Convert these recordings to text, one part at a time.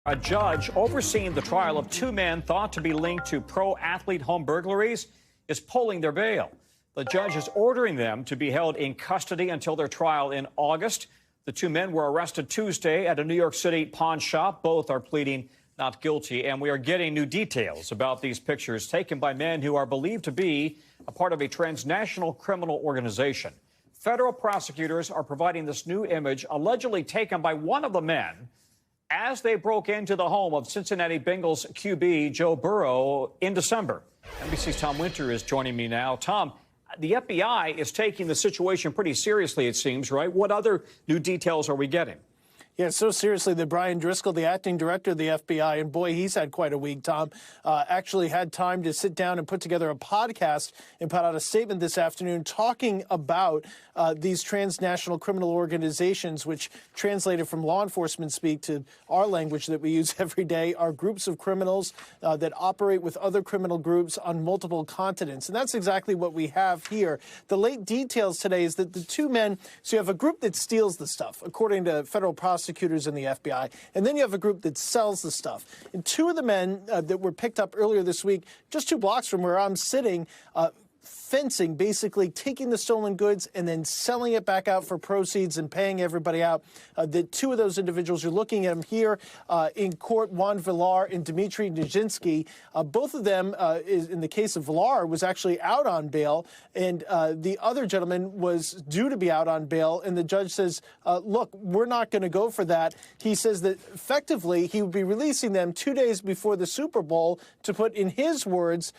A judge overseeing the trial of two men thought to be linked to pro-athlete home burglaries is pulling their bail. The judge is ordering them to be held in custody until their trial in August. The two men were arrested Tuesday at a New York City pawn shop. Both are pleading not guilty, and we are getting new details about these pictures taken by men who are believed to be a part of a transnational criminal organization. Federal prosecutors are providing this new image allegedly taken by one of the men as they broke into the home of Cincinnati Bengals QB Joe Burrow in December. NBC's Tom Winters is joining me now. Tom, the FBI is taking the situation pretty seriously, it seems, right? What other new details are we getting? Yeah, so seriously that Brian Driscoll, the acting director of the FBI, and boy, he's had quite a week, Tom, actually had time to sit down and put together a podcast and put out a statement this afternoon talking about these transnational criminal organizations, which translated from law enforcement speak to our language that we use every day, are groups of criminals that operate with other criminal groups on multiple continents. And that's exactly what we have here. The late details today is that the two men, so you have a group that steals the stuff, according to federal prosecutors in the FBI, and then you have a group that sells the stuff. And two of the men that were picked up earlier this week, just 2 blocks from where I'm sitting, fencing, basically taking the stolen goods and then selling it back out for proceeds and paying everybody out. The two of those individuals, you're looking at them here in court, Juan Villar and Dmitry Nijinsky. Both of them, in the case of Villar, was actually out on bail, and the other gentleman was due to be out on bail, and the judge says, look, we're not going to go for that. He says that effectively he would be releasing them 2 days before the Super Bowl to put, in his words,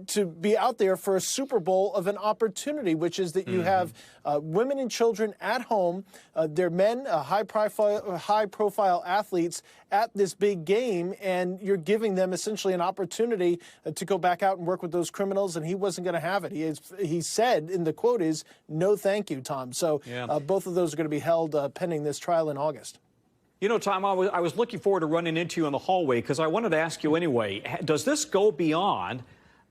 to be out there for a Super Bowl of an opportunity, which is that you have women and children at home. They're men, high-profile athletes at this big game, and you're giving them essentially an opportunity to go back out and work with those criminals, and he wasn't going to have it. He said, in the quote is, no thank you, Tom. So both of those are going to be held pending this trial in August. You know, Tom, I was looking forward to running into you in the hallway because I wanted to ask you anyway, does this go beyond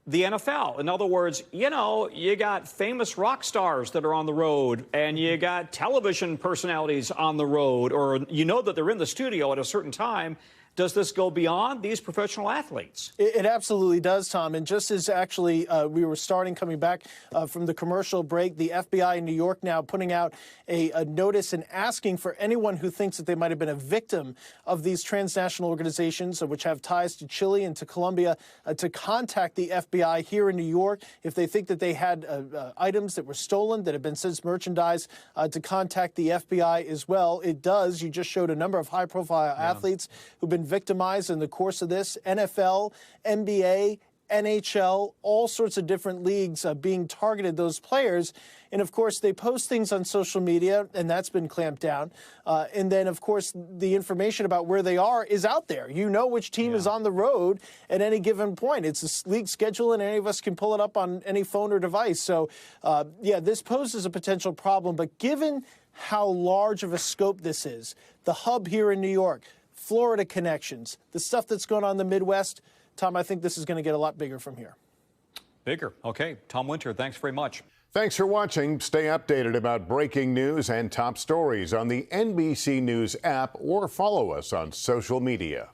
the NFL? In other words, you know, you got famous rock stars that are on the road, and you got television personalities on the road, or you know that they're in the studio at a certain time. Does this go beyond these professional athletes? It absolutely does, Tom. And just as actually we were coming back from the commercial break, the FBI in New York now putting out a notice and asking for anyone who thinks that they might have been a victim of these transnational organizations, which have ties to Chile and to Colombia, to contact the FBI here in New York. If they think that they had items that were stolen that have been since merchandised, to contact the FBI as well. It does. You just showed a number of high-profile athletes who've been victimized in the course of this. NFL, NBA, NHL, all sorts of different leagues being targeted, those players. And, of course, they post things on social media, and that's been clamped down. And then, of course, the information about where they are is out there. You know which team is on the road at any given point. It's a league schedule, and any of us can pull it up on any phone or device. So, yeah, this poses a potential problem. But given how large of a scope this is, the hub here in New York, Florida connections, the stuff that's going on in the Midwest, Tom, I think this is going to get a lot bigger from here. Bigger. Okay. Tom Winters, thanks very much. Thanks for watching. Stay updated about breaking news and top stories on the NBC News app or follow us on social media.